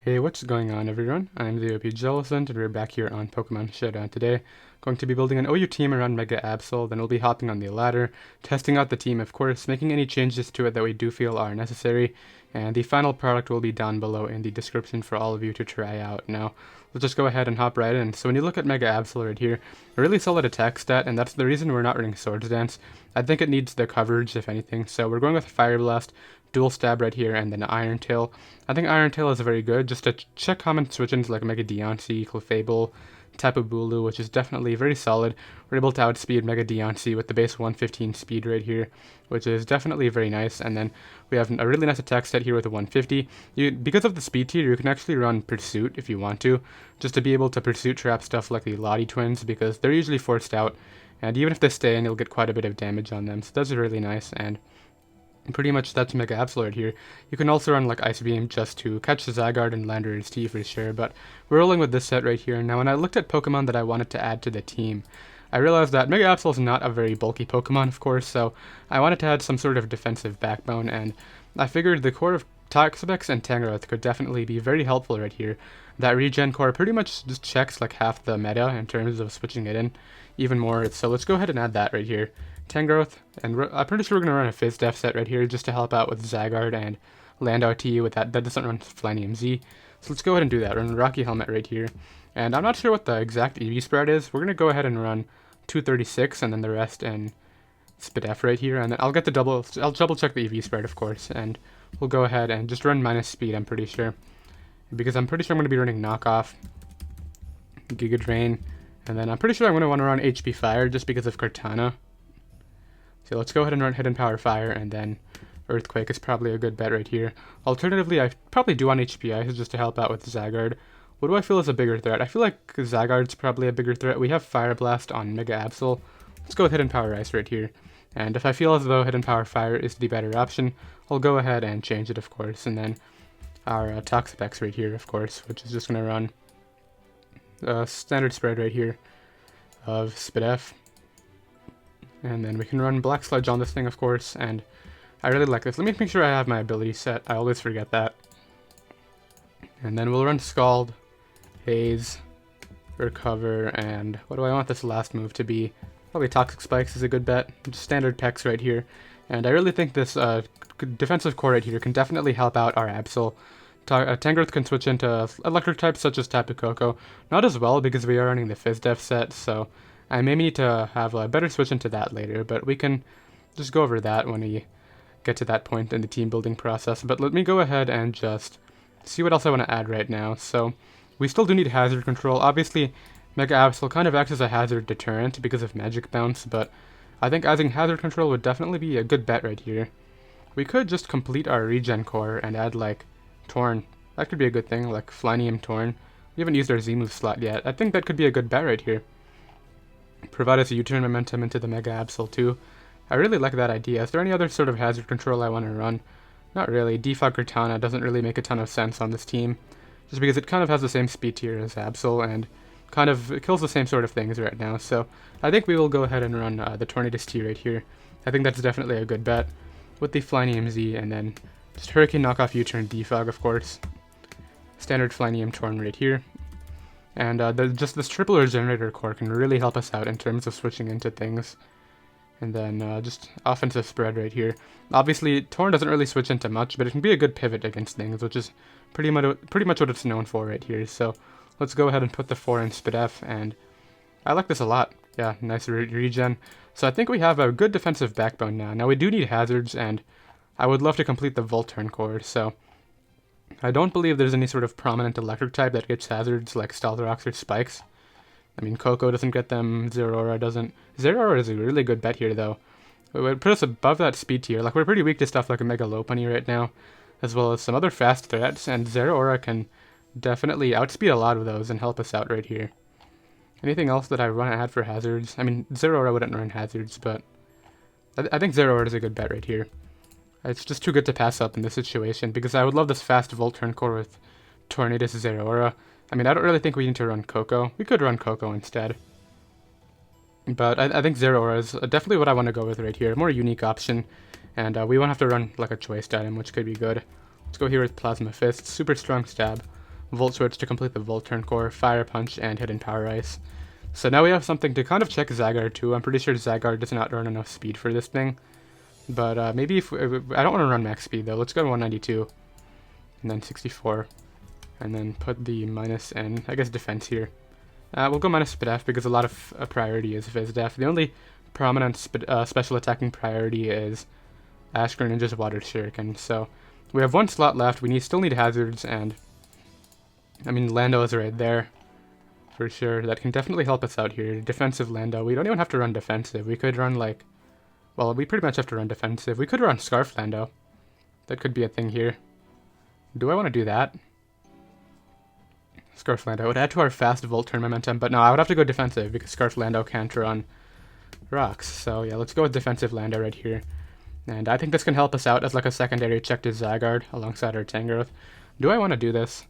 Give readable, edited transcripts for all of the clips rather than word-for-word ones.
Hey, what's going on everyone? I'm the OPJellicent and we're back here on Pokemon Showdown today. Going to be building an OU team around Mega Absol, then we'll be hopping on the ladder, testing out the team of course, making any changes to it that we do feel are necessary, and the final product will be down below in the description for all of you to try out. Now, let's just go ahead and hop right in. So when you look at Mega Absol right here, a really solid attack stat, and that's the reason we're not running Swords Dance. I think it needs the coverage if anything, so we're going with Fire Blast, Dual Stab right here, and then Iron Tail. I think Iron Tail is very good, just to check common switch-ins like Mega Deontay, Clefable, Tapu Bulu, which is definitely very solid. We're able to outspeed Mega Deontay with the base 115 speed right here, which is definitely very nice. And then we have a really nice attack set here with a 150. Because of the speed tier, you can actually run Pursuit if you want to, just to be able to Pursuit trap stuff like the Lottie twins, because they're usually forced out, and even if they stay in, you'll get quite a bit of damage on them, so that's really nice. And pretty much that's Mega Absol right here. You can also run like Ice Beam just to catch the Zygarde and Landorus T for sure, but we're rolling with this set right here. Now when I looked at Pokemon that I wanted to add to the team, I realized that Mega Absol is not a very bulky Pokemon, of course, so I wanted to add some sort of defensive backbone, and I figured the core of Toxapex and Tangrowth could definitely be very helpful right here. That regen core pretty much just checks like half the meta in terms of switching it in even more, so let's go ahead and add that right here. Tangrowth, and I'm pretty sure we're going to run a Fizz Def set right here just to help out with Zygarde and Landau T with that doesn't run Flyinium Z. So let's go ahead and do that. Run Rocky Helmet right here. And I'm not sure what the exact EV spread is. We're going to go ahead and run 236 and then the rest in Spidef right here. And then I'll double check the EV spread of course. And we'll go ahead and just run minus speed, I'm pretty sure. Because I'm pretty sure I'm going to be running Knockoff, Giga Drain, and then I'm pretty sure I'm going to want to run HP Fire just because of Cortana. So let's go ahead and run Hidden Power Fire, and then Earthquake is probably a good bet right here. Alternatively, I probably do want HP Ice just to help out with Zygarde. What do I feel is a bigger threat? I feel like Zygarde's probably a bigger threat. We have Fire Blast on Mega Absol. Let's go with Hidden Power Ice right here. And if I feel as though Hidden Power Fire is the better option, I'll go ahead and change it, of course. And then our Toxapex right here, of course, which is just going to run a standard spread right here of Spidef. And then we can run Black Sludge on this thing, of course, and I really like this. Let me make sure I have my ability set. I always forget that. And then we'll run Scald, Haze, Recover, and what do I want this last move to be? Probably Toxic Spikes is a good bet. Just standard Pex right here. And I really think this defensive core right here can definitely help out our Absol. Tangrowth can switch into electric types such as Tapu Koko. Not as well because we are running the Fizz Def set, so I may need to have a better switch into that later, but we can just go over that when we get to that point in the team building process. But let me go ahead and just see what else I want to add right now. So we still do need hazard control. Obviously, Mega Absol kind of acts as a hazard deterrent because of Magic Bounce, but I think adding hazard control would definitely be a good bet right here. We could just complete our regen core and add like Torn. That could be a good thing, like Flyinium Torn. We haven't used our Z-move slot yet. I think that could be a good bet right here. Provide us a U-turn momentum into the Mega Absol too. I really like that idea. Is there any other sort of hazard control I want to run? Not really. Defog Cortana doesn't really make a ton of sense on this team, just because it kind of has the same speed tier as Absol and kind of kills the same sort of things right now. So I think we will go ahead and run the Tornadus-T right here. I think that's definitely a good bet with the Flyinium Z, and then just Hurricane Knockoff U-turn Defog, of course. Standard Flyinium Torn right here. And just this triple Regenerator core can really help us out in terms of switching into things. And then just offensive spread right here. Obviously, Torn doesn't really switch into much, but it can be a good pivot against things, which is pretty much what it's known for right here. So let's go ahead and put the 4 in Spidef, and I like this a lot. Yeah, nice regen. So I think we have a good defensive backbone now. Now we do need hazards, and I would love to complete the Volturn core, so I don't believe there's any sort of prominent electric type that gets hazards like Stealth Rocks or Spikes. I mean, Koko doesn't get them, Zeraora doesn't. Zeraora is a really good bet here, though. It would put us above that speed tier. Like, we're pretty weak to stuff like a Mega Lopunny right now, as well as some other fast threats, and Zeraora can definitely outspeed a lot of those and help us out right here. Anything else that I want to add for hazards? I mean, Zeraora wouldn't run hazards, but I think Zeraora is a good bet right here. It's just too good to pass up in this situation, because I would love this fast Volturn core with Tornadus Zeraora. I mean, I don't really think we need to run Koko. We could run Koko instead. But I think Zeraora is definitely what I want to go with right here. More unique option, and we won't have to run like a choice item, which could be good. Let's go here with Plasma Fist, super strong stab. Volt Switch to complete the Volt Turn Core, Fire Punch, and Hidden Power Ice. So now we have something to kind of check Zygarde too. I'm pretty sure Zygarde does not earn enough speed for this thing. But maybe if I don't want to run max speed though. Let's go to 192. And then 64. And then put the minus and I guess defense here. We'll go minus Spidef because a lot of priority is Fizdef. The only prominent special attacking priority is Ash Greninja's Water Shuriken. So we have one slot left. We still need hazards, and I mean Lando is right there for sure. That can definitely help us out here. Defensive Lando. We don't even have to run defensive. We could run like, well, we pretty much have to run defensive. We could run Scarf Lando. That could be a thing here. Do I want to do that? Scarf Lando. It would add to our fast Volt Turn momentum, but no, I would have to go defensive because Scarf Lando can't run rocks. So yeah, let's go with defensive Lando right here. And I think this can help us out as like a secondary check to Zygarde alongside our Tangrowth. Do I want to do this?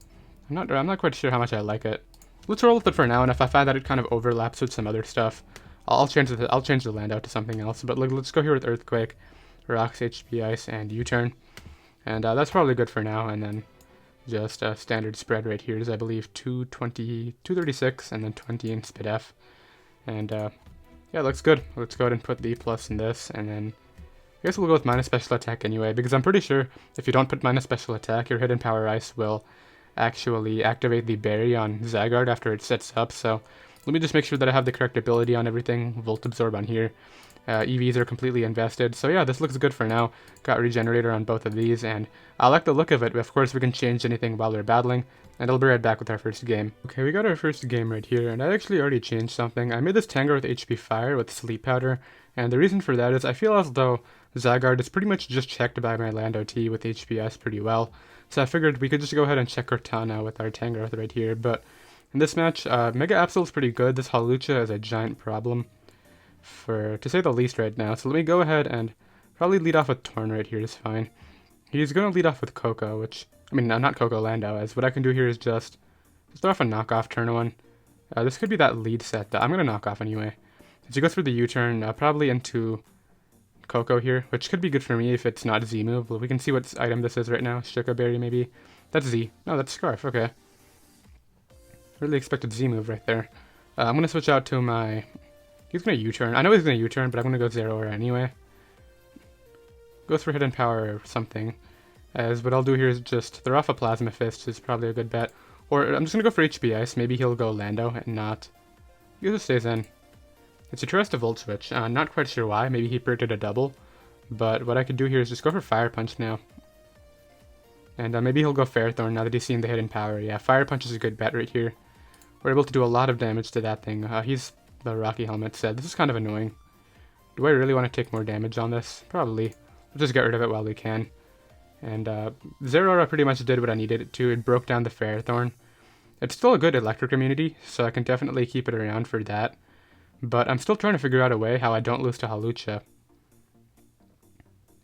I'm not quite sure how much I like it. Let's roll with it for now, and if I find that it kind of overlaps with some other stuff, I'll change the Lando to something else. But let's go here with Earthquake, Rocks, HP Ice, and U-Turn. And that's probably good for now, and then just a standard spread right here is, I believe, 220, 236, and then 20 in Spidef. And yeah, looks good. Let's go ahead and put the plus in this, and then I guess we'll go with minus special attack anyway, because I'm pretty sure if you don't put minus special attack, your Hidden Power Ice will actually activate the berry on Zygarde after it sets up. So let me just make sure that I have the correct ability on everything. Volt Absorb on here. EVs are completely invested. So yeah, this looks good for now. Got Regenerator on both of these, and I like the look of it. Of course, we can change anything while we're battling, and I'll be right back with our first game. Okay, we got our first game right here, and I actually already changed something. I made this Tangrowth HP Fire with Sleep Powder, and the reason for that is I feel as though Zygarde is pretty much just checked by my Lando T with HPS pretty well. So I figured we could just go ahead and check Cortana with our Tangrowth right here. But in this match, Mega Absol is pretty good. This Hawlucha is a giant problem, to say the least right now. So let me go ahead and probably lead off with Torn right here is fine. He's going to lead off with Coco, which, I mean, not Coco, Lando, as what I can do here is just throw off a knockoff turn one. This could be that lead set that I'm going to knock off anyway. As you go through the U-turn, probably into Coco here, which could be good for me if it's not Z move. Well, we can see what item this is right now. Shuka Berry maybe. That's Z. No, that's Scarf. Okay. Really expected Z move right there. I'm going to switch out to my... He's going to U-turn. I know he's going to U-turn, but I'm going to go Zero Aura anyway. Goes for Hidden Power or something. As what I'll do here is just throw off a Plasma Fist is probably a good bet. Or I'm just going to go for HP Ice. Maybe he'll go Lando and not... He just stays in. It's a tries to Volt Switch. Not quite sure why. Maybe he predicted a double. But what I could do here is just go for Fire Punch now. And maybe he'll go Ferrothorn now that he's seen the Hidden Power. Yeah, Fire Punch is a good bet right here. We're able to do a lot of damage to that thing. He's the Rocky Helmet said. This is kind of annoying. Do I really want to take more damage on this? Probably. We'll just get rid of it while we can. And Zero Aura pretty much did what I needed it to. It broke down the Ferrothorn. It's still a good electric immunity, so I can definitely keep it around for that. But I'm still trying to figure out a way how I don't lose to Hawlucha.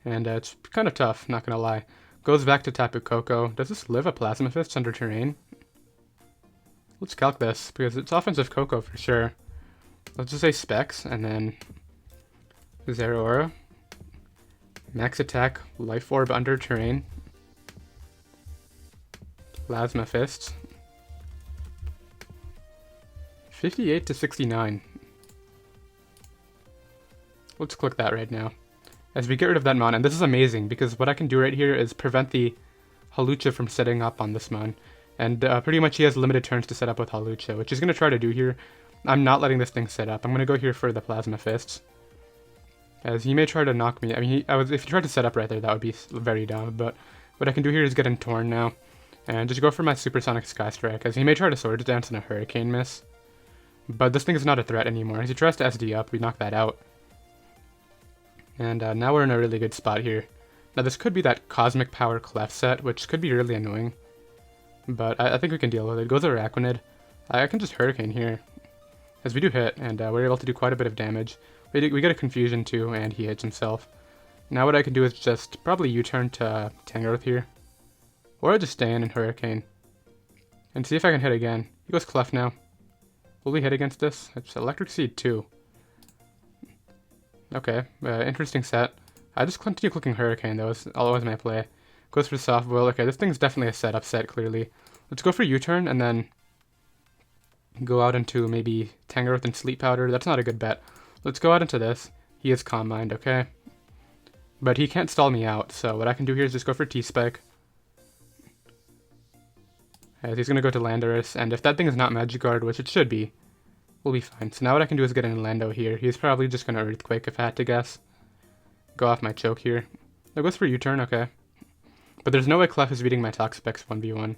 And it's kind of tough, not gonna lie. Goes back to Tapu Koko. Does this live a Plasma Fist under terrain? Let's calc this, because it's offensive Koko for sure. Let's just say Specs, and then Zero Aura. Max attack, Life Orb under terrain. Plasma Fist. 58 to 69. Let's click that right now. As we get rid of that Mon, and this is amazing, because what I can do right here is prevent the Hawlucha from setting up on this Mon. And pretty much he has limited turns to set up with Hawlucha, which he's going to try to do here. I'm not letting this thing set up. I'm going to go here for the Plasma Fists. As he may try to knock me. I mean, if he tried to set up right there, that would be very dumb. But what I can do here is get him Torn now. And just go for my Supersonic Sky Strike, as he may try to Swords Dance and a Hurricane miss. But this thing is not a threat anymore. As he tries to SD up, we knock that out. And now we're in a really good spot here. Now this could be that Cosmic Power Clef set, which could be really annoying. But I think we can deal with it. Goes Araquanid. I can just Hurricane here. As we do hit, and we're able to do quite a bit of damage. We get a Confusion too, and he hits himself. Now what I can do is just probably U-turn to Tangrowth here. Or I just stay in and Hurricane. And see if I can hit again. He goes Clef now. Will we hit against this? It's Electric Seed too. Okay, interesting set. I just continue clicking Hurricane, that was always my play. Goes for Soft Boil. Okay, this thing's definitely a setup set, clearly. Let's go for U-turn and then go out into maybe Tangrowth and Sleep Powder. That's not a good bet. Let's go out into this. He has Calm Mind, okay? But he can't stall me out, so what I can do here is just go for T-Spike. As he's going to go to Landorus, and if that thing is not Magikarp, which it should be, we'll be fine. So now what I can do is get an Lando here. He's probably just going to Earthquake if I had to guess. Go off my choke here. That goes for U-turn, okay. But there's no way Clef is beating my Toxapex 1v1.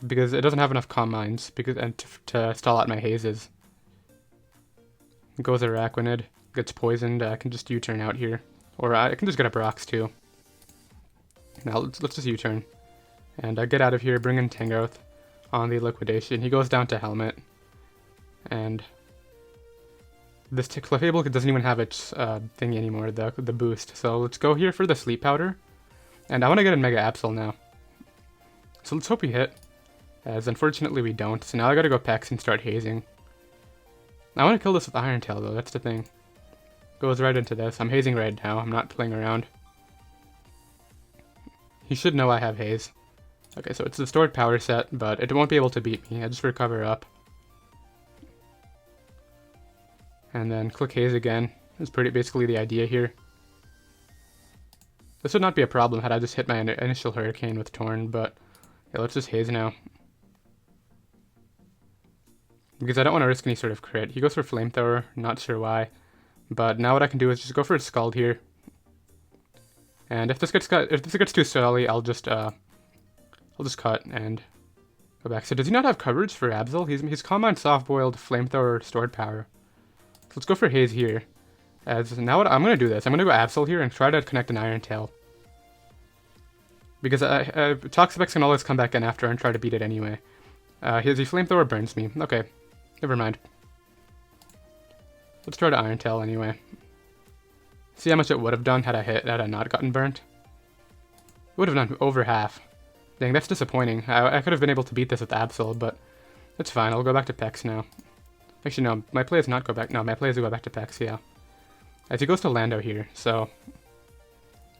Because it doesn't have enough Calm Minds to stall out my Hazes. Goes Araquanid, gets poisoned, I can just U-turn out here. Or I can just get up rocks too. Now let's just U-turn. And get out of here, bring in Tangrowth on the Liquidation. He goes down to Helmet. And this Clefable doesn't even have its thingy anymore, the boost. So let's go here for the Sleep Powder. And I want to get a Mega Absol now. So let's hope we hit. As unfortunately we don't. So now I gotta go Pex and start hazing. I want to kill this with Iron Tail though, that's the thing. Goes right into this. I'm hazing right now, I'm not playing around. He should know I have Haze. Okay, so it's the stored power set, but it won't be able to beat me. I just recover up. And then click Haze again. That's basically the idea here. This would not be a problem had I just hit my initial Hurricane with Torn, but yeah, let's just Haze now. Because I don't want to risk any sort of crit. He goes for Flamethrower, not sure why. But now what I can do is just go for a Scald here. And if this gets too stally, I'll just cut and go back. So does he not have coverage for Absol? He's Calm Mind, Soft Boiled, Flamethrower, Stored Power. So let's go for Haze here. As now what I'm gonna do this. I'm gonna go Absol here and try to connect an Iron Tail. Because Toxapex can always come back in after and try to beat it anyway. His Flamethrower burns me. Okay. Never mind. Let's try to Iron Tail anyway. See how much it would have done had I not gotten burnt. It would have done over half. Dang, that's disappointing. I could have been able to beat this with Absol, but that's fine. I'll go back to Pex now. Actually, no. My play is not go back. No, my play is to go back to Pex, yeah. As he goes to Lando here, so...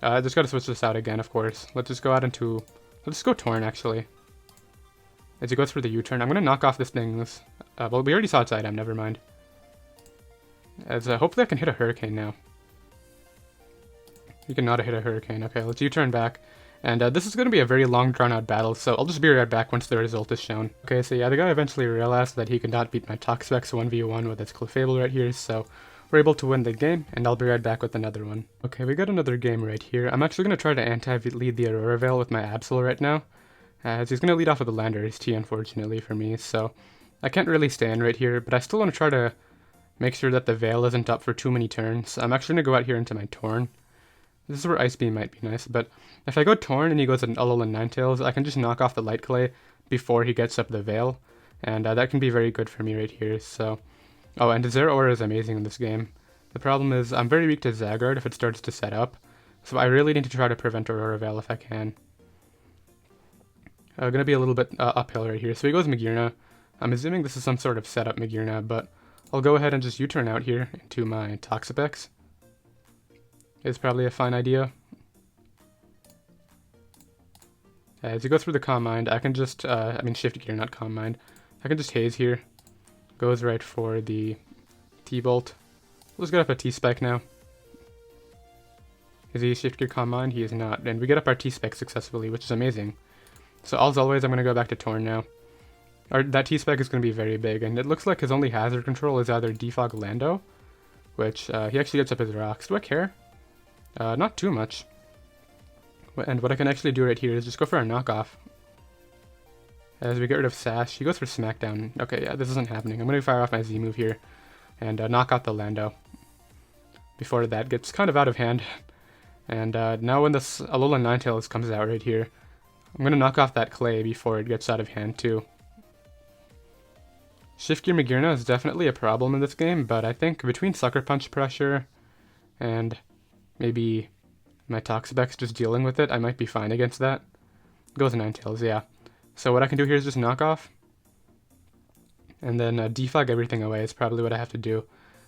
I just gotta switch this out again, of course. Let's just go out into... Let's just go Torn, actually. As he goes for the U-turn, I'm gonna knock off this thing. Well, we already saw its item, never mind. As hopefully I can hit a Hurricane now. You cannot hit a Hurricane. Okay, let's U-turn back. And this is going to be a very long drawn-out battle, so I'll just be right back once the result is shown. Okay, so yeah, the guy eventually realized that he could not beat my Toxapex 1v1 with his Clefable right here, so we're able to win the game, and I'll be right back with another one. Okay, we got another game right here. I'm actually going to try to anti-lead the Aurora Veil with my Absol right now, as he's going to lead off with the Landorus T, unfortunately for me, so I can't really stand right here, but I still want to try to make sure that the Veil isn't up for too many turns. I'm actually going to go out here into my Torn. This is where Ice Beam might be nice, but if I go Torn and he goes an Alolan Ninetales, I can just knock off the Light Clay before he gets up the Veil, and that can be very good for me right here, so... Oh, and Zeraora is amazing in this game. The problem is, I'm very weak to Zygarde if it starts to set up, so I really need to try to prevent Aurora Veil if I can. Gonna be a little bit uphill right here, so he goes Magearna. I'm assuming this is some sort of setup Magearna, but I'll go ahead and just U-turn out here into my Toxapex. Is probably a fine idea. As he goes through the Calm Mind, I can just, Shift Gear, not Calm Mind. I can just Haze here. Goes right for the T-Bolt. Let's get up a T-Spike now. Is he Shift Gear Calm Mind? He is not. And we get up our T-Spike successfully, which is amazing. So as always, I'm going to go back to Torn now. That T-Spike is going to be very big, and it looks like his only hazard control is either Defog Lando, which he actually gets up his rocks. Do I care? Not too much. And what I can actually do right here is just go for a knockoff. As we get rid of Sash, he goes for Smackdown. Okay, yeah, this isn't happening. I'm going to fire off my Z move here and knock out the Lando before that gets kind of out of hand. And now when this Alolan Ninetales comes out right here, I'm going to knock off that Clay before it gets out of hand too. Shift Gear Magearna is definitely a problem in this game, but I think between Sucker Punch pressure and maybe my Toxapex just dealing with it, I might be fine against that. Goes Ninetales, yeah. So what I can do here is just knock off. And then defog everything away is probably what I have to do.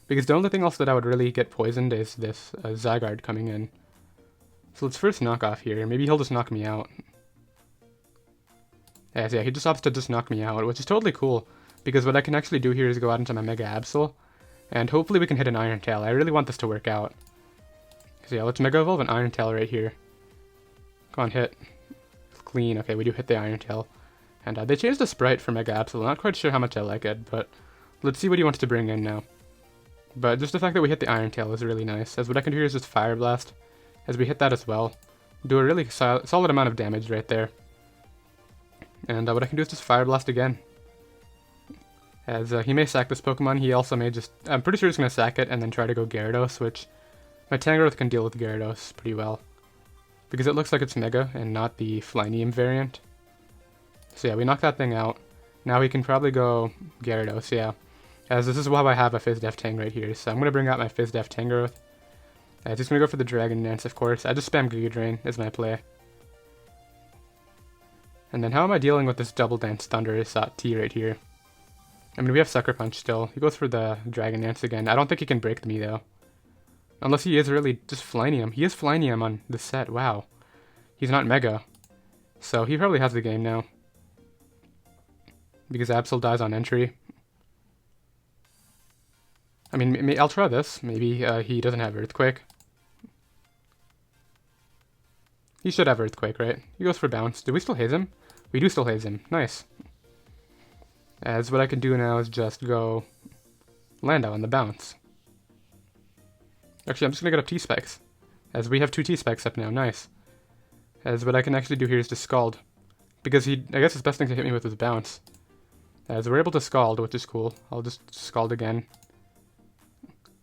Because the only thing else that I would really get poisoned is this Zygarde coming in. So let's first knock off here. Maybe he'll just knock me out. As yeah, he just opts to just knock me out, which is totally cool, because what I can actually do here is go out into my Mega Absol, and hopefully we can hit an Iron Tail. I really want this to work out. So yeah, let's Mega Evolve an Iron Tail right here. Come on, hit. Clean. Okay, we do hit the Iron Tail. And they changed the sprite for Mega Absol. Not quite sure how much I like it, but let's see what he wants to bring in now. But just the fact that we hit the Iron Tail is really nice, as what I can do here is just Fire Blast, as we hit that as well. Do a really solid amount of damage right there. And what I can do is just Fire Blast again. As he may sack this Pokemon, he also may just... I'm pretty sure he's going to sack it and then try to go Gyarados, which my Tangrowth can deal with Gyarados pretty well. Because it looks like it's Mega and not the Flyinium variant. So yeah, we knock that thing out. Now we can probably go Gyarados, yeah. As this is why I have a Fizdef Tang right here, so I'm going to bring out my Fizdef Tangrowth. Just going to go for the Dragon Dance, of course. I just spam Giga Drain as my play. And then how am I dealing with this Double Dance Thunderous T right here? I mean, we have Sucker Punch still. He goes for the Dragon Dance again. I don't think he can break me, though. Unless he is really just Flyinium. He is Flyinium on this set, wow. He's not Mega. So he probably has the game now. Because Absol dies on entry. I mean, I'll try this. Maybe he doesn't have Earthquake. He should have Earthquake, right? He goes for Bounce. Do we still haze him? We do still haze him. Nice. As what I can do now is just go Lando on the Bounce. Actually, I'm just going to get up T-Specs. As we have 2 T-Specs up now. Nice. As what I can actually do here is just Scald. Because I guess his best thing to hit me with is Bounce. As we're able to Scald, which is cool. I'll just Scald again.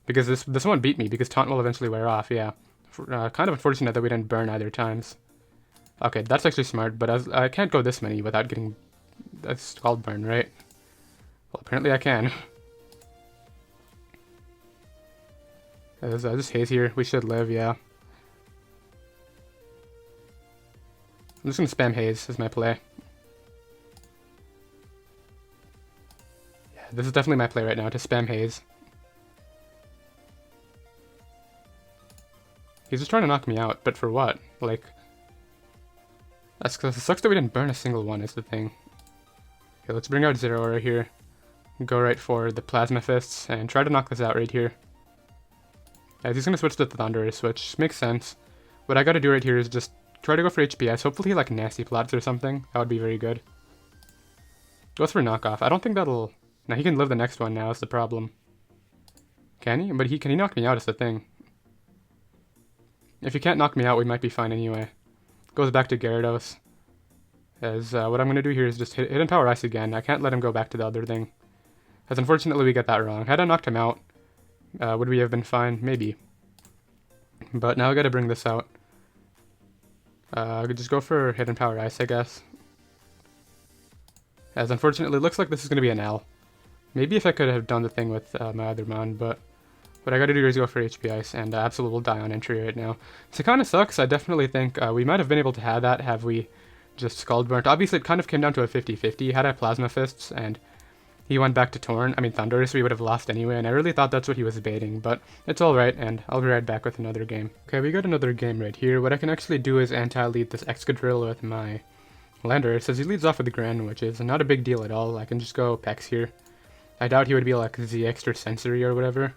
Because this one beat me, because Taunt will eventually wear off, yeah. Kind of unfortunate that we didn't burn either times. Okay, that's actually smart, but I can't go this many without getting a Scald burn, right? Well, apparently I can. As just Haze here, we should live, yeah. I'm just gonna spam Haze as my play. Yeah, this is definitely my play right now, to spam Haze. He's just trying to knock me out, but for what? Like... That's because it sucks that we didn't burn a single one is the thing. Okay, let's bring out Zero right here. Go right for the Plasma Fists, and try to knock this out right here. As he's going to switch to the Thunderous, which makes sense. What I gotta do right here is just try to go for HPS. Hopefully he like Nasty Plots or something. That would be very good. Goes for Knockoff. I don't think that'll... Now he can live the next one now is the problem. Can he? But can he knock me out is the thing. If he can't knock me out, we might be fine anyway. Goes back to Gyarados. As what I'm going to do here is just Hidden Power Ice again. I can't let him go back to the other thing. As unfortunately we get that wrong. Had I knocked him out, would we have been fine? Maybe. But now I gotta bring this out. I could just go for Hidden Power Ice, I guess. As unfortunately, it looks like this is going to be an L. Maybe if I could have done the thing with my other mon, but what I gotta do is go for HP Ice, and Absol will die on entry right now. So it kind of sucks. I definitely think we might have been able to have that have we just Scald Burnt. Obviously, it kind of came down to a 50-50. Had I Plasma Fists, and he went back to Thunderous, we would have lost anyway, and I really thought that's what he was baiting, but it's alright, and I'll be right back with another game. Okay, we got another game right here. What I can actually do is anti-lead this Excadrill with my Landorus, as he leads off with the Grand, which is not a big deal at all. I can just go Pex here. I doubt he would be like the extra sensory or whatever.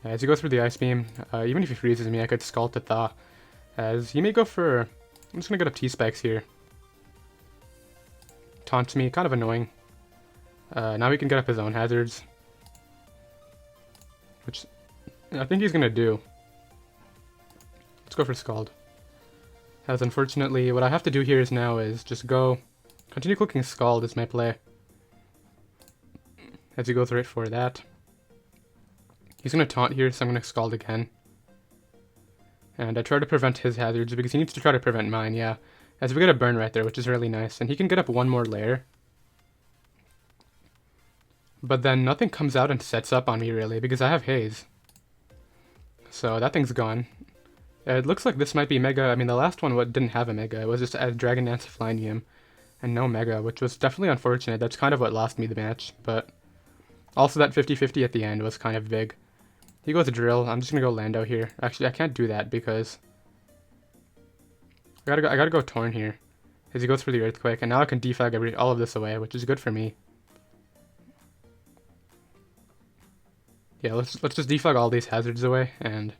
As he goes for the Ice Beam, even if he freezes me, I could Scald to Thaw. As he may go for... I'm just gonna get up T-Specs here. Taunts me, kind of annoying. Now he can get up his own hazards. Which I think he's gonna do. Let's go for Scald. As unfortunately, what I have to do here is just continue clicking Scald as my play. As he goes right for that. He's going to taunt here, so I'm going to Scald again. And I try to prevent his hazards, because he needs to try to prevent mine, yeah. As we get a burn right there, which is really nice. And he can get up one more layer. But then nothing comes out and sets up on me, really, because I have Haze. So that thing's gone. It looks like this might be Mega. I mean, the last one didn't have a Mega. It was just a Dragon Dance Flyinium and no Mega, which was definitely unfortunate. That's kind of what lost me the match. But also that 50-50 at the end was kind of big. He goes Drill. I'm just going to go Lando here. Actually, I can't do that because I gotta go Torn here. as he goes for the Earthquake, and now I can defog all of this away, which is good for me. Yeah, let's just defog all these hazards away and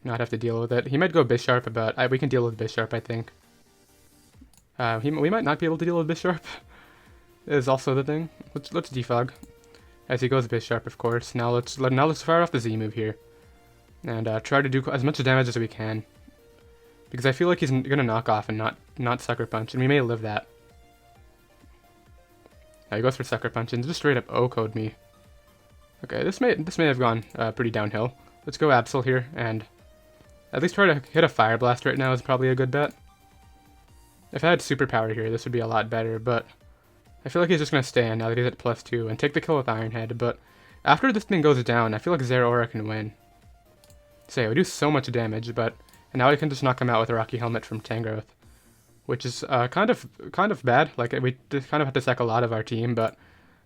not have to deal with it. He might go Bisharp, but we can deal with Bisharp, I think. We might not be able to deal with Bisharp, is also the thing. Let's defog. As he goes Bisharp, of course. Now let's fire off the Z move here. And try to do as much damage as we can. Because I feel like he's gonna knock off and not Sucker Punch, and we may live that. Now he goes for Sucker Punch and just straight up O-code me. Okay, this may have gone pretty downhill. Let's go Absol here, and at least try to hit a Fire Blast right now is probably a good bet. If I had Superpower here, this would be a lot better, but I feel like he's just going to stay in now that he's at +2 and take the kill with Iron Head, but after this thing goes down, I feel like Zeraora can win. So yeah, we do so much damage, and now I can just knock him out with a Rocky Helmet from Tangrowth, which is kind of bad. Like, we just kind of have to sack a lot of our team, but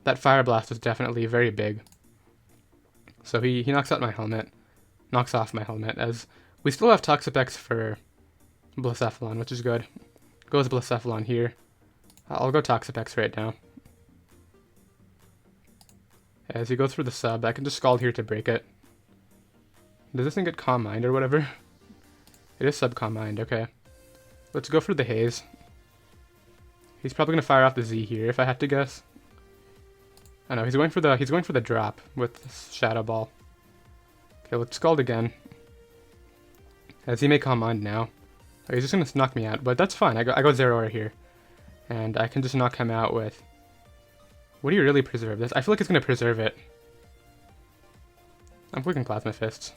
that Fire Blast is definitely very big. So he knocks off my helmet, as we still have Toxapex for Blacephalon, which is good. Goes Blacephalon here. I'll go Toxapex right now. As he goes for the sub, I can just Scald here to break it. Does this thing get Calm Mind or whatever? It is sub Calm Mind, okay. Let's go for the Haze. He's probably gonna fire off the Z here, if I had to guess. I know he's going for the drop with Shadow Ball. Okay, let's Scald again. As he may Calm Mind now. Oh, he's just gonna knock me out, but that's fine. I go Zeraora here. And I can just knock him out with... Would he really preserve this? I feel like he's gonna preserve it. I'm clicking Plasma Fists.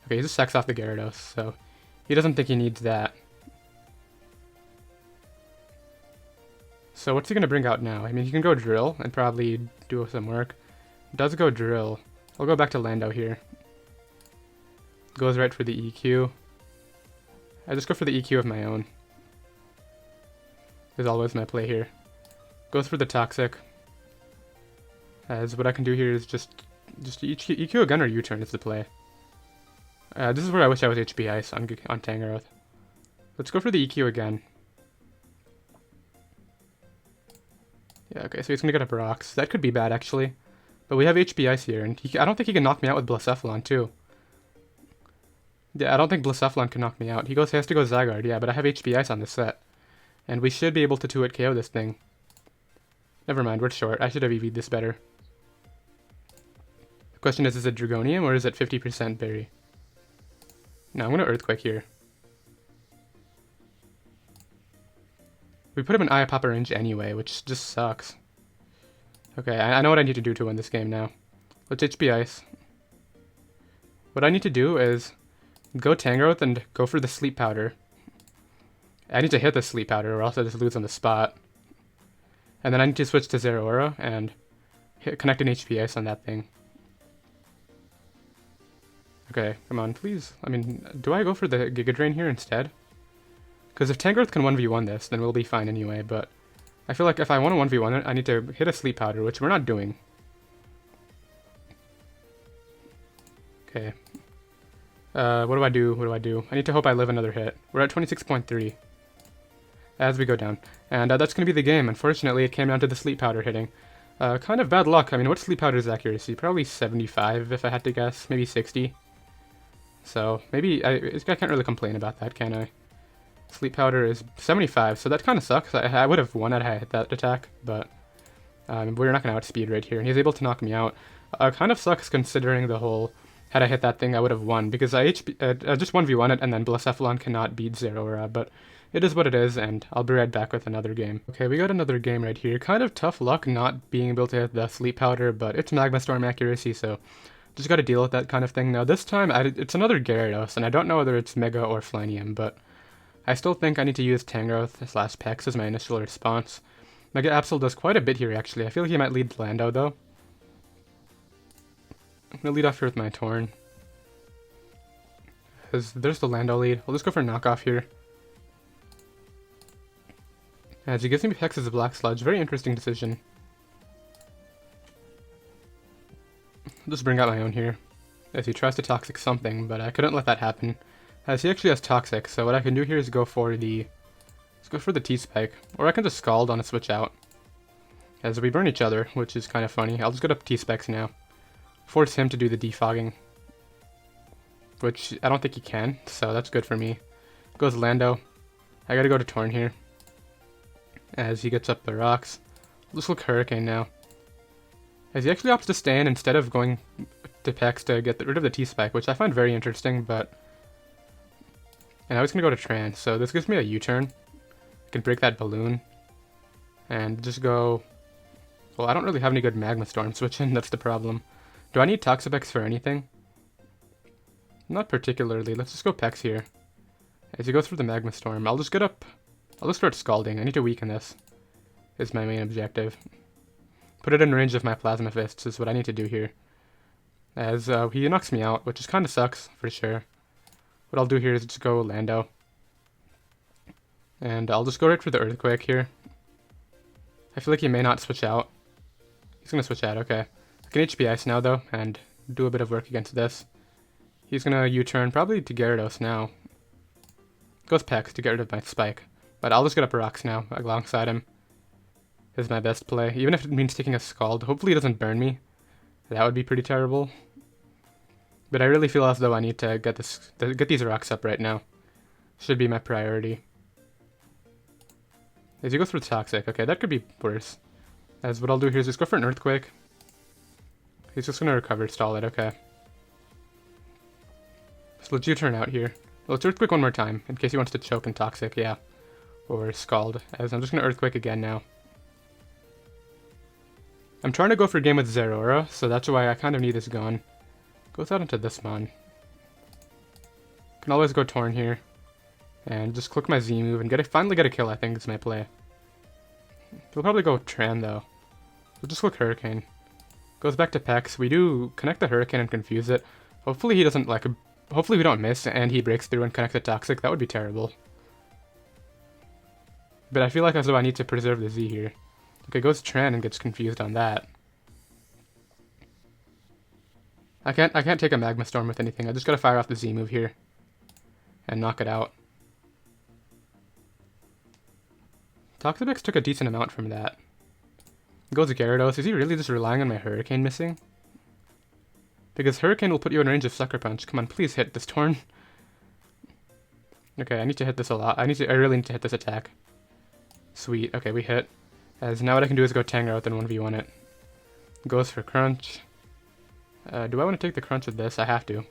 Okay, he just sacks off the Gyarados, so he doesn't think he needs that. So what's he gonna bring out now? I mean, he can go Drill and probably do some work. Does go Drill. I'll go back to Lando here. Goes right for the EQ. I just go for the EQ of my own. Is always my play here. Goes for the Toxic. As what I can do here is just EQ again or U-turn is the play. This is where I wish I was HP Ice on Tangrowth. Let's go for the EQ again. Yeah, okay, so he's gonna get up Rocks. That could be bad actually. But we have HP Ice here, and I don't think he can knock me out with Blacephalon too. Yeah, I don't think Blacephalon can knock me out. He has to go Zygarde, yeah, but I have HP Ice on this set. And we should be able to 2-hit KO this thing. Never mind, we're short. I should have EV'd this better. The question is it Dragonium or is it 50% Berry? No, I'm gonna Earthquake here. We put him in Iapapa range anyway, which just sucks. Okay, I know what I need to do to win this game now. Let's HP Ice. What I need to do is go Tangrowth and go for the Sleep Powder. I need to hit the Sleep Powder or else I just lose on the spot. And then I need to switch to Zeraora and connect an HP Ice on that thing. Okay, come on, please. I mean, do I go for the Giga Drain here instead? Because if Tangrowth can 1v1 this, then we'll be fine anyway, but I feel like if I want to 1v1 it, I need to hit a Sleep Powder, which we're not doing. Okay. What do I do? I need to hope I live another hit. We're at 26.3. As we go down. And that's going to be the game. Unfortunately, it came down to the Sleep Powder hitting. Kind of bad luck. I mean, what's Sleep Powder's accuracy? Probably 75 if I had to guess. Maybe 60. So, maybe, I can't really complain about that, can I? Sleep Powder is 75, so that kind of sucks. I would have won had I hit that attack, but we're not going to outspeed right here. And he's able to knock me out. Kind of sucks considering the whole, had I hit that thing, I would have won, because I just 1v1 it, and then Blacephalon cannot beat Zeraora, but it is what it is, and I'll be right back with another game. Okay, we got another game right here. Kind of tough luck not being able to hit the Sleep Powder, but it's Magma Storm accuracy, so just gotta deal with that kind of thing. Now this time, it's another Gyarados, and I don't know whether it's Mega or Flyinium, but I still think I need to use Tangrowth/Pex as my initial response. Mega Absol does quite a bit here, actually. I feel like he might lead Lando, though. I'm gonna lead off here with my Torn. There's the Lando lead. I'll just go for knockoff here. As he gives me Pex as a Black Sludge. Very interesting decision. I'll just bring out my own here. As he tries to Toxic something, but I couldn't let that happen. As he actually has Toxic, so what I can do here is go for the go for the T-Spike. Or I can just Scald on a switch out. As we burn each other, which is kind of funny. I'll just go to T-Specs now. Force him to do the defogging. Which I don't think he can, so that's good for me. Goes Lando. I gotta go to Torn here. As he gets up the rocks. I'll just look Hurricane now. As he actually opts to stay in instead of going to Pex to get rid of the T-Spike, which I find very interesting, but... And I was gonna go to Tran, so this gives me a U-turn. I can break that balloon. And just go... Well, I don't really have any good Magma Storm switching, that's the problem. Do I need Toxapex for anything? Not particularly, let's just go Pex here. As he goes through the Magma Storm, I'll just get up... I'll just start Scalding, I need to weaken this. Is my main objective. Put it in range of my Plasma Fists is what I need to do here. As he knocks me out, which is kind of sucks, for sure. What I'll do here is just go Lando. And I'll just go right for the Earthquake here. I feel like he may not switch out. He's going to switch out, okay. I can HP Ice now, though, and do a bit of work against this. He's going to U-turn, probably to Gyarados now. Goes Pex to get rid of my Spike. But I'll just get up Rocks now, alongside him. Is my best play, even if it means taking a Scald. Hopefully he doesn't burn me. That would be pretty terrible. But I really feel as though I need to get these rocks up right now. Should be my priority. As you go through the Toxic, okay, that could be worse. As what I'll do here is just go for an Earthquake. He's just gonna recover, stall it, okay. So let's U-turn out here. Let's Earthquake one more time, in case he wants to choke and Toxic, yeah. Or Scald, as I'm just gonna Earthquake again now. I'm trying to go for a game with Zeraora, so that's why I kind of need this gone. Goes out into this mon. Can always go Torn here. And just click my Z move and finally get a kill, I think is my play. We'll probably go Tran though. We'll just click Hurricane. Goes back to Pex. We do connect the Hurricane and confuse it. Hopefully he doesn't hopefully we don't miss and he breaks through and connects the Toxic. That would be terrible. But I feel like as though I need to preserve the Z here. Okay, goes Tran and gets confused on that. I can't take a Magma Storm with anything. I just gotta fire off the Z move here. And knock it out. Toxapex took a decent amount from that. Goes Gyarados. Is he really just relying on my Hurricane missing? Because Hurricane will put you in range of Sucker Punch. Come on, please hit this Torn. Okay, I need to hit this a lot. I really need to hit this attack. Sweet. Okay, we hit. As now what I can do is go Tangrowth and 1v1 it. Goes for Crunch. Do I want to take the Crunch with this? I have to.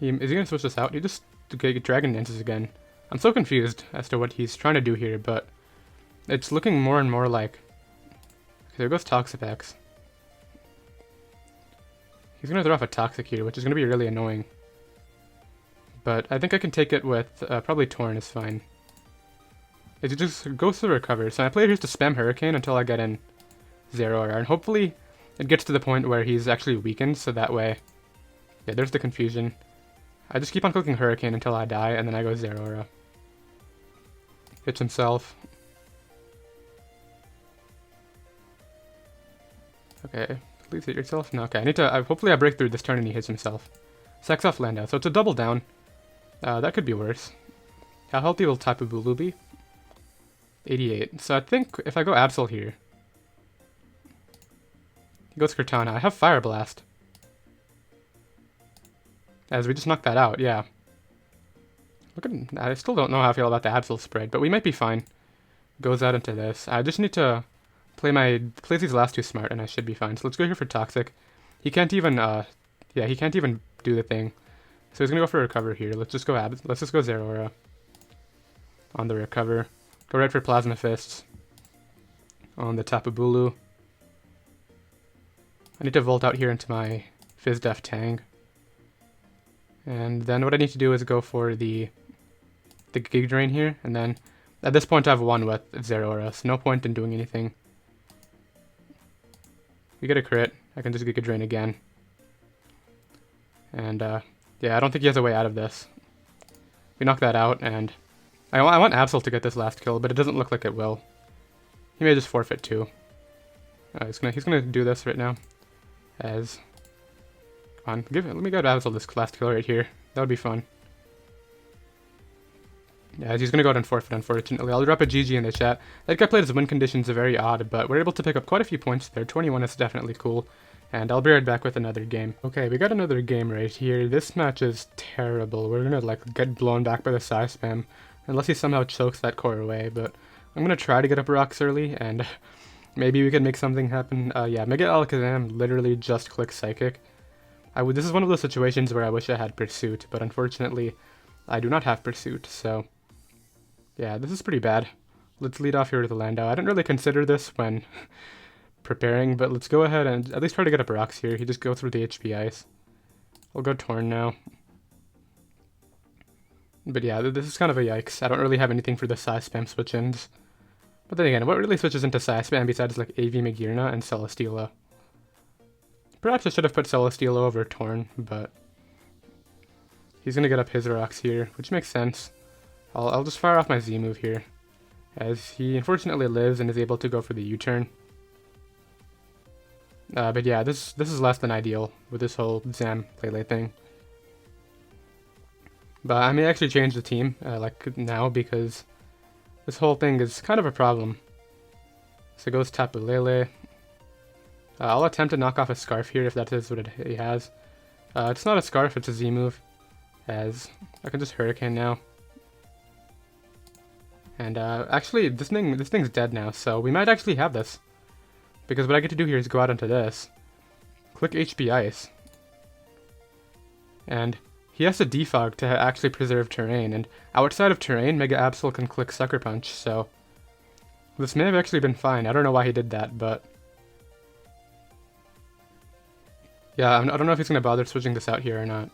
Is he going to switch this out? He just Dragon Dances again. I'm so confused as to what he's trying to do here, but it's looking more and more like... Okay, there goes Toxapex. He's going to throw off a Toxic here, which is going to be really annoying. But I think I can take it with... probably Torn is fine. It just goes to recover. So my play here is to spam Hurricane until I get in Zeraora. And hopefully it gets to the point where he's actually weakened, so that way... Yeah, there's the confusion. I just keep on clicking Hurricane until I die, and then I go Zeraora. Hits himself. Okay, please hit yourself. No, okay, I need to... hopefully I break through this turn and he hits himself. Sacks off Lando, so it's a double down. That could be worse. How healthy will Tapu Bulu be? 88. So I think if I go Absol here... He goes Cortana. I have Fire Blast. As we just knocked that out, yeah. Look at... I still don't know how I feel about the Absol spread, but we might be fine. Goes out into this. I just need to play these last two smart, and I should be fine. So let's go here for Toxic. He can't even, yeah, he can't even do the thing. So he's gonna go for a Recover here. Let's just go Zeraora. On the Recover. Go right for Plasma Fists. On the Tapu Bulu. I need to Volt out here into my Fizz-Def Tang. And then what I need to do is go for the Giga Drain here, and then at this point I've won with Zeraora, so no point in doing anything. We get a crit, I can just Giga Drain again. And yeah, I don't think he has a way out of this. We knock that out, and I want Absol to get this last kill, but it doesn't look like it will. He may just forfeit too. He's gonna do this right now. As come on, let me go to Absol this last kill right here. That would be fun. Yeah, he's gonna go out and forfeit, unfortunately. I'll drop a GG in the chat. That guy played his win conditions very odd, but we're able to pick up quite a few points there. 21 is definitely cool. And I'll be right back with another game. Okay, we got another game right here. This match is terrible. We're gonna like get blown back by the Psy spam. Unless he somehow chokes that core away, but I'm gonna try to get up rocks early, and maybe we can make something happen. Yeah, Mega Alakazam literally just clicks Psychic. This is one of those situations where I wish I had Pursuit, but unfortunately, I do not have Pursuit, so yeah, this is pretty bad. Let's lead off here with the Landau. I didn't really consider this when preparing, but let's go ahead and at least try to get up rocks here. He just go through the HP Ice. I'll go Torn now. But yeah, this is kind of a yikes. I don't really have anything for the Psy spam switch-ins. But then again, what really switches into Psy spam besides like AV Magearna and Celesteela? Perhaps I should have put Celesteela over Torn, but he's gonna get up his rocks here, which makes sense. I'll just fire off my Z move here, as he unfortunately lives and is able to go for the U-turn. But yeah, this is less than ideal with this whole Zam Lele thing. But I may actually change the team like now, because this whole thing is kind of a problem. So it goes Tapu Lele. I'll attempt to knock off a Scarf here if that is what he has. It's not a Scarf, it's a Z move, as I can just Hurricane now. And actually, this thing's dead now, so we might actually have this. Because what I get to do here is go out into this, click HP Ice, and he has to defog to actually preserve terrain, and outside of terrain, Mega Absol can click Sucker Punch, so this may have actually been fine. I don't know why he did that, but yeah, I don't know if he's going to bother switching this out here or not.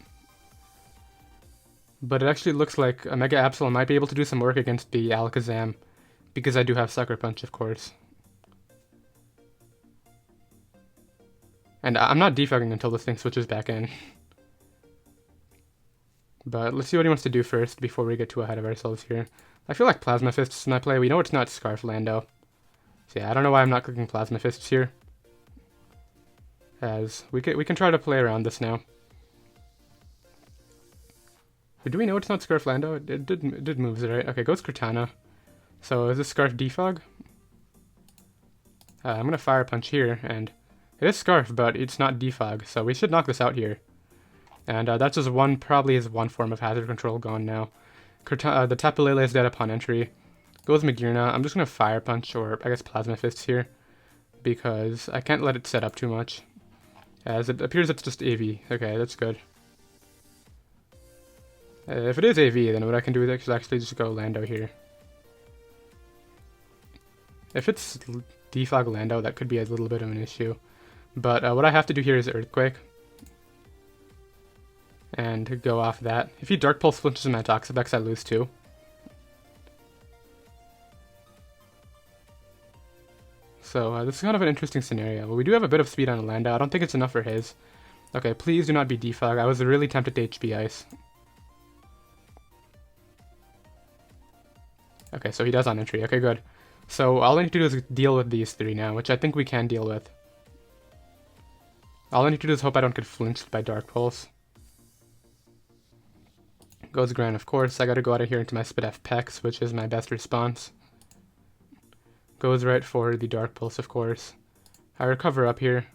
But it actually looks like a Mega Absol might be able to do some work against the Alakazam, because I do have Sucker Punch, of course. And I'm not defogging until this thing switches back in. But let's see what he wants to do first before we get too ahead of ourselves here. I feel like Plasma Fists in my play. We know it's not Scarf Landau. So yeah, I don't know why I'm not clicking Plasma Fists here, as we can try to play around this now. But do we know it's not Scarf Landau? It did moves, right? Okay, goes Cortana. So is this Scarf defog? I'm gonna Fire Punch here, and it is Scarf, but it's not defog, so we should knock this out here. And that's just probably his one form of hazard control gone now. The Tapu Lele is dead upon entry. Goes Magearna. I'm just gonna Fire Punch, or I guess Plasma Fists here, because I can't let it set up too much, as it appears it's just AV. Okay, that's good. If it is AV, then what I can do is actually just go Landau here. If it's defog Landau, that could be a little bit of an issue. But what I have to do here is Earthquake, and go off that. If he Dark Pulse flinches in my Toxapex, I lose too. So this is kind of an interesting scenario. Well, we do have a bit of speed on Landau. I don't think it's enough for his. Okay, please do not be defog. I was really tempted to HP Ice. Okay, so he does on entry. Okay, good. So all I need to do is deal with these three now, which I think we can deal with. All I need to do is hope I don't get flinched by Dark Pulse. Goes Gran, of course. I gotta go out of here into my Spidef Pex, which is my best response. Goes right for the Dark Pulse, of course. I recover up here,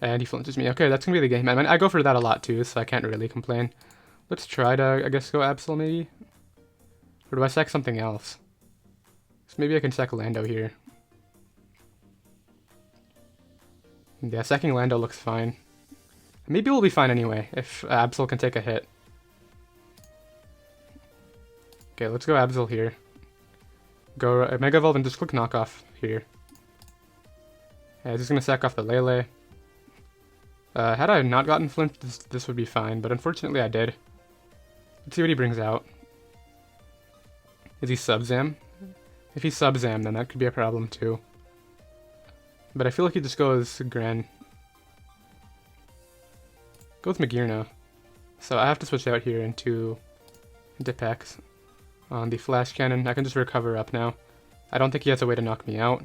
and he flinches me. Okay, that's gonna be the game. I mean, I go for that a lot too, so I can't really complain. Let's try to, I guess, go Absol maybe? Or do I sack something else? So maybe I can sack Landau here. Yeah, sacking Landau looks fine. Maybe we'll be fine anyway, if Absol can take a hit. Okay, let's go Absol here. Go Mega Evolve and just click Knockoff here. Yeah, just gonna sack off the Lele. Had I not gotten flinched, this would be fine, but unfortunately I did. Let's see what he brings out. Is he Sub-Zam? If he's Sub-Zam, then that could be a problem too. But I feel like he just goes Gran. Goes Magearna. So I have to switch out here into Pex. On the Flash Cannon, I can just recover up now. I don't think he has a way to knock me out.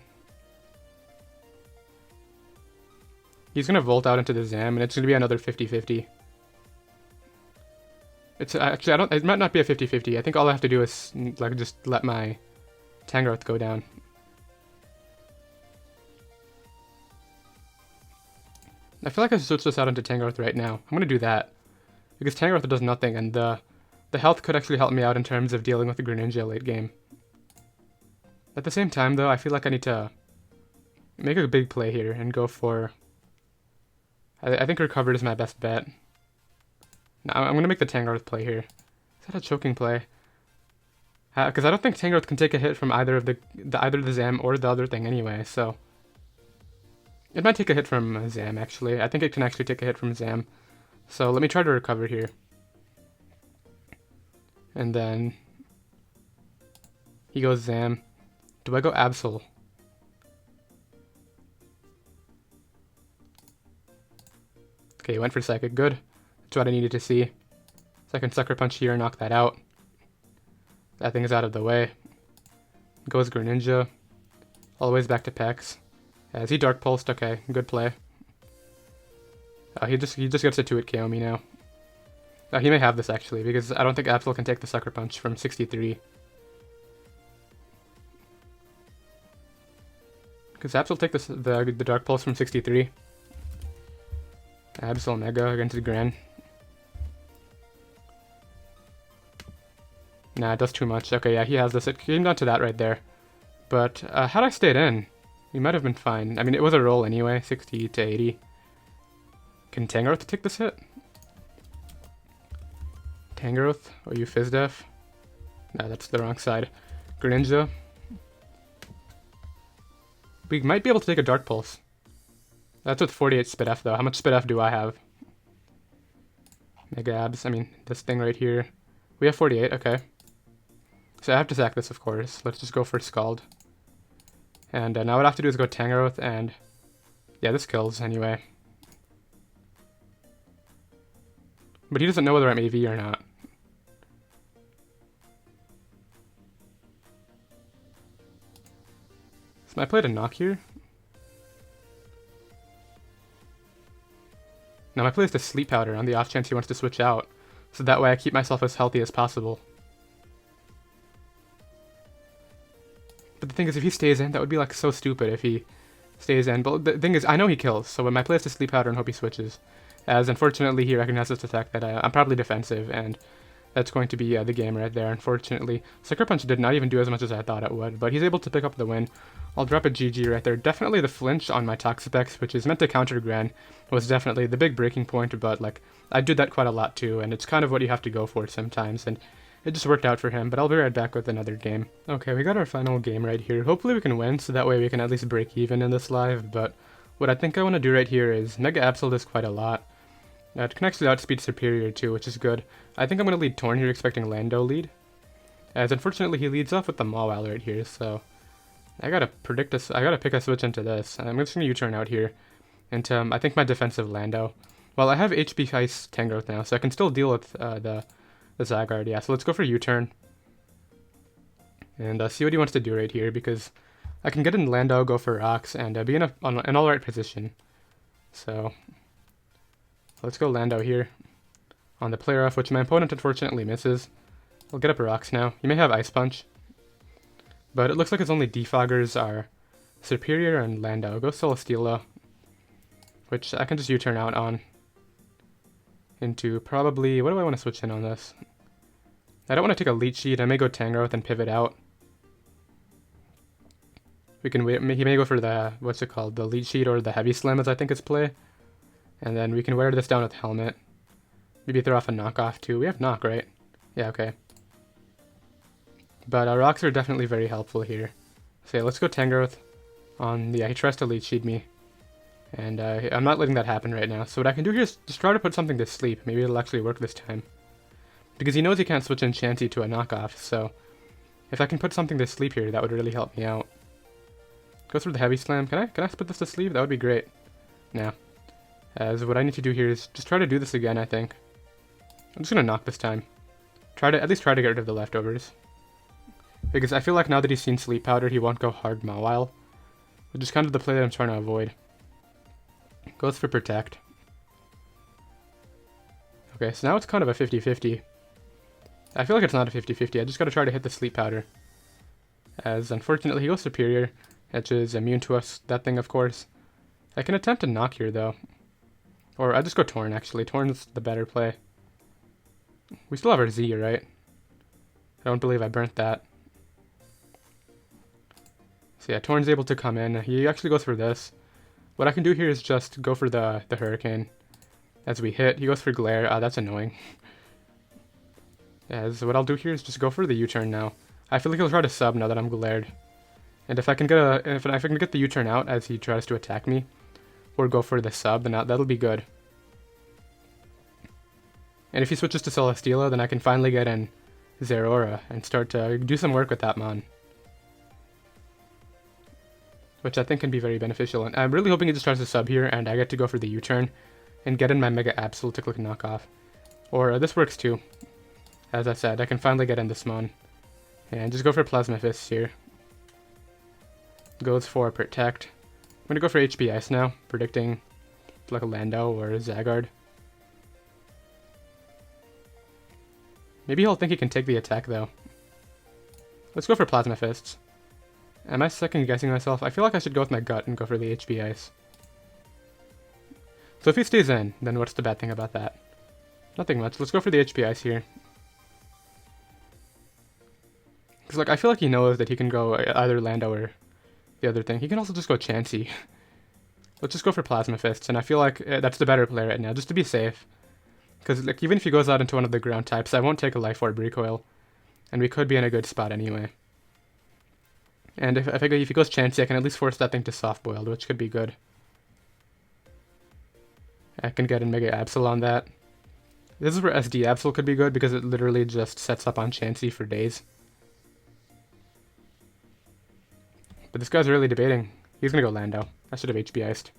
He's going to Volt out into the Zam, and it's going to be another 50-50. It's actually, it might not be a 50-50. I think all I have to do is like just let my Tangrowth go down. I feel like I should switch this out into Tangrowth right now. I'm gonna do that because Tangrowth does nothing, and the health could actually help me out in terms of dealing with the Greninja late game. At the same time, though, I feel like I need to make a big play here and go for... I think Recovered is my best bet. Now, I'm going to make the Tangrowth play here. Is that a choking play? Because I don't think Tangrowth can take a hit from either of either the Zam or the other thing anyway, so... It might take a hit from Zam, actually. I think it can actually take a hit from Zam. So let me try to recover here. And then... he goes Zam. Do I go Absol? Okay, he went for Psychic. Good. That's what I needed to see. So I can Sucker Punch here and knock that out. That thing is out of the way. Goes Greninja. All the way back to Pex. As he Dark Pulsed. Okay, good play. He just gets a 2-hit KO me now. He may have this actually, because I don't think Absol can take the Sucker Punch from 63. Because Absol take the Dark Pulse from 63. Absol-Mega against Gran. Nah, it does too much. Okay, yeah, he has this. It came down to that right there. But had I stayed in, we might have been fine. I mean, it was a roll anyway, 60 to 80. Can Tangrowth take this hit? Tangrowth? OU Fizdef? Nah, that's the wrong side. Greninja. We might be able to take a Dark Pulse. That's with 48 Spit F though. How much Spit F do I have? Mega Abs. I mean, this thing right here. We have 48, okay. So I have to sack this, of course. Let's just go for Scald. And now what I have to do is go Tangrowth and... yeah, this kills anyway. But he doesn't know whether I'm AV or not. So my play to knock here? Now my play is to Sleep Powder on the off chance he wants to switch out. So that way I keep myself as healthy as possible. But the thing is, if he stays in, that would be like so stupid if he stays in. But the thing is, I know he kills, so when my play is to Sleep Powder and hope he switches. As unfortunately he recognizes the fact that I'm probably defensive, and that's going to be the game right there, unfortunately. Sucker Punch did not even do as much as I thought it would, but he's able to pick up the win. I'll drop a GG right there. Definitely the flinch on my Toxapex, which is meant to counter Gran, was definitely the big breaking point, but like, I do that quite a lot too, and it's kind of what you have to go for sometimes, and it just worked out for him, but I'll be right back with another game. Okay, we got our final game right here. Hopefully we can win, so that way we can at least break even in this live, but what I think I want to do right here is Mega Absol does quite a lot. It can actually outspeed Superior too, which is good. I think I'm going to lead Torn here, expecting Lando lead. As unfortunately he leads off with the Mawile right here, so I gotta pick a switch into this. I'm just going to U-turn out here into, I think, my defensive Lando. Well, I have HP Ice Tangrowth now, so I can still deal with the Zygarde. Yeah, so let's go for U-turn. And see what he wants to do right here, because I can get in Lando, go for Rocks, and be in an alright position. So let's go Lando here on the player off, which my opponent unfortunately misses. I'll get up Rocks now. He may have Ice Punch, but it looks like his only defoggers are Superior and Lando. I'll go Celesteela, which I can just U-turn out on into probably... what do I want to switch in on this? I don't want to take a Leech Seed. I may go Tangrowth and pivot out. We can wait. He may go for the, what's it called, the Leech Seed or the Heavy Slam, as I think is play. And then we can wear this down with Helmet. Maybe throw off a knockoff too. We have knock, right? Yeah, okay. But Rocks are definitely very helpful here. So yeah, let's go Tangrowth on... yeah, he tries to Leech Seed me. And I'm not letting that happen right now. So what I can do here is just try to put something to sleep. Maybe it'll actually work this time. Because he knows he can't switch in Chansey to a knockoff, so if I can put something to sleep here, that would really help me out. Goes for the Heavy Slam. Can I put this to sleep? That would be great. Nah. As what I need to do here is just try to do this again, I think. I'm just gonna knock this time. At least try to get rid of the leftovers. Because I feel like now that he's seen Sleep Powder, he won't go hard Mawile. Which is kind of the play that I'm trying to avoid. Goes for Protect. Okay, so now it's kind of a 50-50. I feel like it's not a 50-50. I just gotta try to hit the Sleep Powder. As unfortunately he goes Superior, which is immune to us, that thing of course. I can attempt to knock here though. Or I just go Torn actually. Torn's the better play. We still have our Z, right? I don't believe I burnt that. So yeah, Torn's able to come in. He actually goes for this. What I can do here is just go for the Hurricane. As we hit, he goes for Glare. That's annoying. As what I'll do here is just go for the U-turn now. I feel like he'll try to sub now that I'm glared. And if I can get the U-turn out as he tries to attack me, or go for the sub, then that'll be good. And if he switches to Celesteela, then I can finally get in Zeraora and start to do some work with that mon. Which I think can be very beneficial. And I'm really hoping he just tries to sub here and I get to go for the U-turn and get in my Mega Absol to click knockoff. Or this works too. As I said, I can finally get in this mon. And just go for Plasma Fist here. Goes for Protect. I'm gonna go for HP Ice now, predicting like a Lando or a Zygarde. Maybe he'll think he can take the attack though. Let's go for Plasma Fists. Am I second guessing myself? I feel like I should go with my gut and go for the HP Ice. So if he stays in, then what's the bad thing about that? Nothing much. Let's go for the HP Ice here. Because like I feel like he knows that he can go either Lando or the other thing. He can also just go Chansey. Let's just go for Plasma Fists, and I feel like that's the better play right now, just to be safe. Because like even if he goes out into one of the ground types, I won't take a Life Orb recoil, and we could be in a good spot anyway. And if he goes Chansey, I can at least force that thing to Soft Boiled, which could be good. I can get in Mega Absol on that. This is where SD Absol could be good because it literally just sets up on Chansey for days. But this guy's really debating. He's gonna go Lando. I should have HP Iced.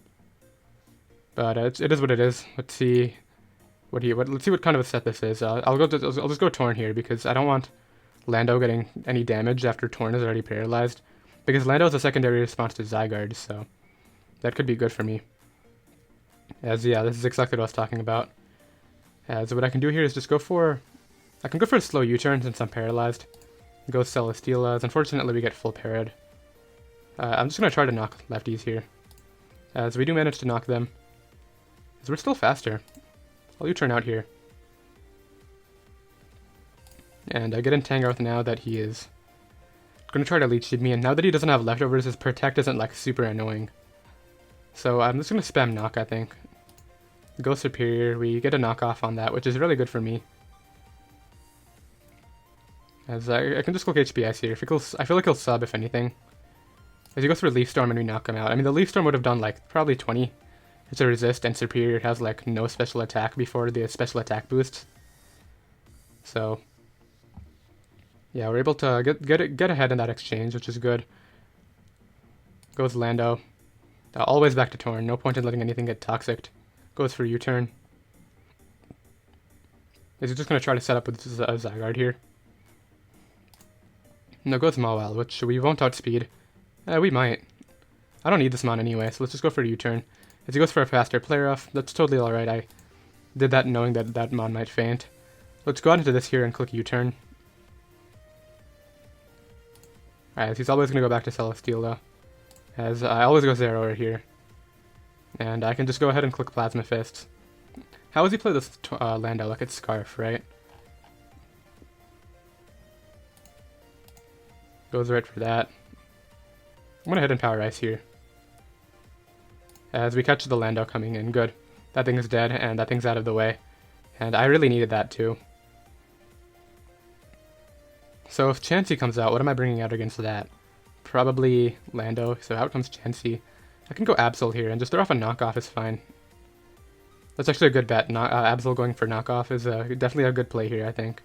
But it is what it is. Let's see let's see what kind of a set this is. I'll just go Torn here because I don't want Lando getting any damage after Torn is already paralyzed. Because Lando is a secondary response to Zygarde, so that could be good for me. As yeah, this is exactly what I was talking about. As what I can do here is just I can go for a slow U-turn since I'm paralyzed. Go Celesteela, as unfortunately we get full parried. I'm just going to try to knock lefties here. As we do manage to knock them. As we're still faster. I'll U-turn out here. And I get in Tangrowth now that he is going to try to leech seed me. And now that he doesn't have leftovers, his Protect isn't like super annoying. So I'm just going to spam knock, I think. Go Superior. We get a knockoff on that, which is really good for me. As I can just click HP Ice here. I feel like he'll sub if anything. As he goes for Leaf Storm and we knock him out. I mean, the Leaf Storm would have done like probably 20. It's a resist and Superior has like no special attack before the special attack boost. So yeah, we're able to get ahead in that exchange, which is good. Goes Lando. Always back to Torn. No point in letting anything get toxic. Goes for U-turn. Is he just going to try to set up with Zygarde here? No, goes Mawile, which we won't outspeed. We might. I don't need this mon anyway, so let's just go for a U-turn. As he goes for a faster play rough, that's totally alright. I did that knowing that that mon might faint. Let's go out into this here and click U-turn. Alright, he's always going to go back to Celesteela. As I always go Zeraora here. And I can just go ahead and click Plasma Fist. How does he play this Lando? Like it's Scarf, right? Goes right for that. I'm gonna hit and Power Ice here. As we catch the Lando coming in. Good. That thing is dead, and that thing's out of the way. And I really needed that too. So if Chansey comes out, what am I bringing out against that? Probably Lando, so out comes Chansey. I can go Absol here, and just throw off a knockoff is fine. That's actually a good bet. Absol going for knockoff is definitely a good play here, I think.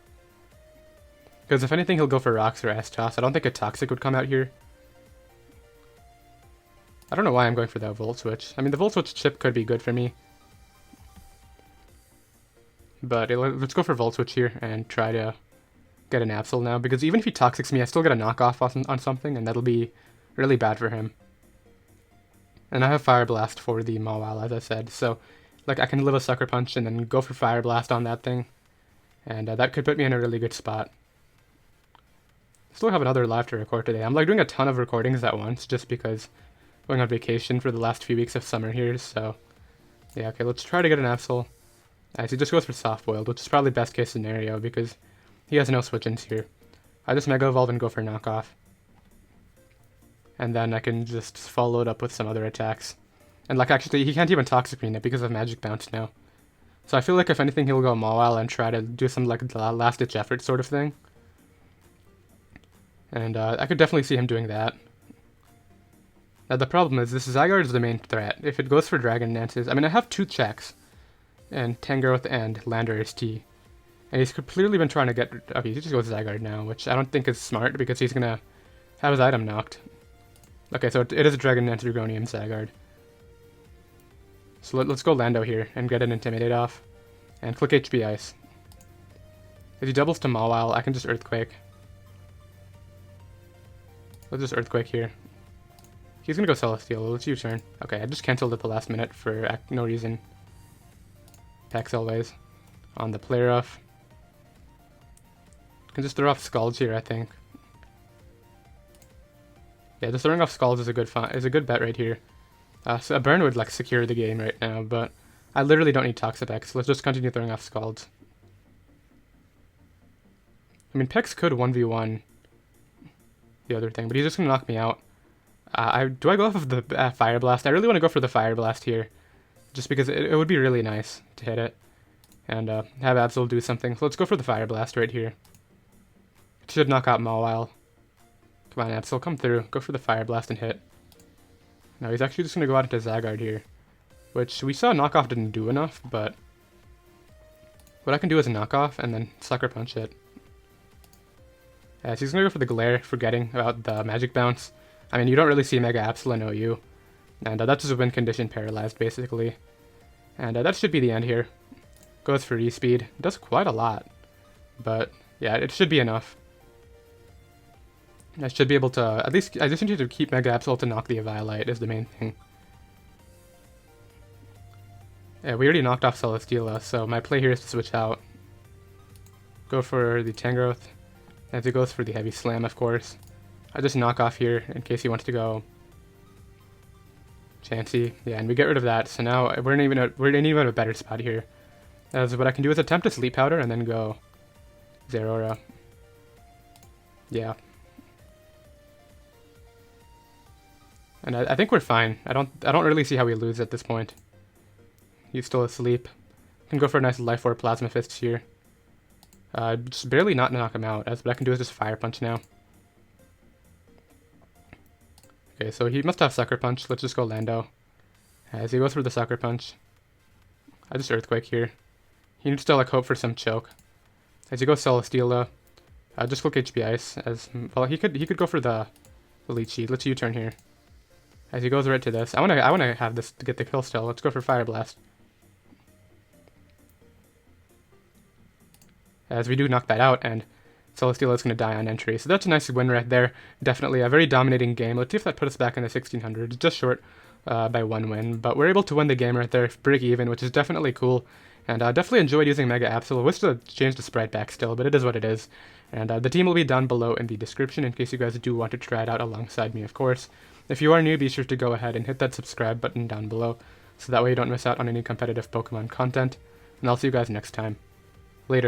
Because if anything, he'll go for Rocks or S-Toss. I don't think a Toxic would come out here. I don't know why I'm going for that Volt Switch. I mean, the Volt Switch chip could be good for me. But let's go for Volt Switch here and try to get an Absol now. Because even if he Toxics me, I still get a knockoff on something, and that'll be really bad for him. And I have Fire Blast for the Mawile, as I said. So, like, I can live a Sucker Punch and then go for Fire Blast on that thing. And that could put me in a really good spot. Still have another live to record today. I'm like doing a ton of recordings at once just because I'm going on vacation for the last few weeks of summer here, so yeah, okay, let's try to get an Absol. As he just goes for soft boiled, which is probably best case scenario because he has no switch-ins here. I just Mega Evolve and go for knockoff. And then I can just follow it up with some other attacks. And like actually he can't even Toxapex it because of Magic Bounce now. So I feel like if anything he'll go Mawile and try to do some like last ditch effort sort of thing. And I could definitely see him doing that. Now the problem is this Zygarde is the main threat. If it goes for Dragon Dances, I mean I have two checks. And Tangrowth and Landorus T. And he's clearly been trying to get... Okay, he just goes Zygarde now, which I don't think is smart because he's gonna have his item knocked. Okay, so it is a Dragon Dance Rugonium Zygarde. So let's go Lando here and get an Intimidate off. And click HP Ice. If he doubles to Mawile, I can just Earthquake. Let's just Earthquake here. He's gonna go Celesteal. Let's U-turn. Okay, I just cancelled at the last minute for no reason. Pex always. On the play rough. Can just throw off Scalds here, I think. Yeah, just throwing off Scalds is a good bet right here. So a burn would like secure the game right now, but I literally don't need Toxapex, so let's just continue throwing off Scalds. I mean, Pex could 1v1 the other thing, but he's just gonna knock me out. Do I go off of the Fire Blast? I really want to go for the Fire Blast here, just because it would be really nice to hit it and have Absol do something. So let's go for the Fire Blast right here. It should knock out Mawile. Come on, Absol, come through. Go for the Fire Blast and hit. No, he's actually just going to go out into Zygarde here, which we saw knockoff didn't do enough, but what I can do is a knockoff and then Sucker Punch it. So he's going to go for the Glare, forgetting about the Magic Bounce. I mean, you don't really see Mega Absol in OU, and that's just a win condition paralyzed, basically. And that should be the end here. Goes for E-Speed. Does quite a lot, but yeah, it should be enough. I should be able to, at least, I just need to keep Mega Absol to knock the Eviolite is the main thing. Yeah, we already knocked off Celesteela, so my play here is to switch out. Go for the Tangrowth, as he goes for the Heavy Slam, of course. I just knock off here in case he wants to go Chansey. Yeah, and we get rid of that, so now we're in even a better spot here. As what I can do is attempt to Sleep Powder and then go Zeraora. Yeah. And I think we're fine. I don't really see how we lose at this point. He's still asleep. Can go for a nice Life Orb Plasma Fist here. Just barely not knock him out. As what I can do is just Fire Punch now. Okay, so he must have Sucker Punch. Let's just go Lando. As he goes for the Sucker Punch. I just Earthquake here. He needs to like hope for some choke. As he goes Celesteela, just click HP Ice. As well, he could go for the Leechy. Let's U-turn here. As he goes right to this, I wanna have this to get the kill still. Let's go for Fire Blast. As we do knock that out, and Celesteela is going to die on entry. So that's a nice win right there. Definitely a very dominating game. Let's see if that put us back in the 1600s. Just short by one win. But we're able to win the game right there, break even, which is definitely cool. And definitely enjoyed using Mega Absol. I wish to change the sprite back still, but it is what it is. And the team will be down below in the description in case you guys do want to try it out alongside me, of course. If you are new, be sure to go ahead and hit that subscribe button down below, so that way you don't miss out on any competitive Pokemon content. And I'll see you guys next time. Later.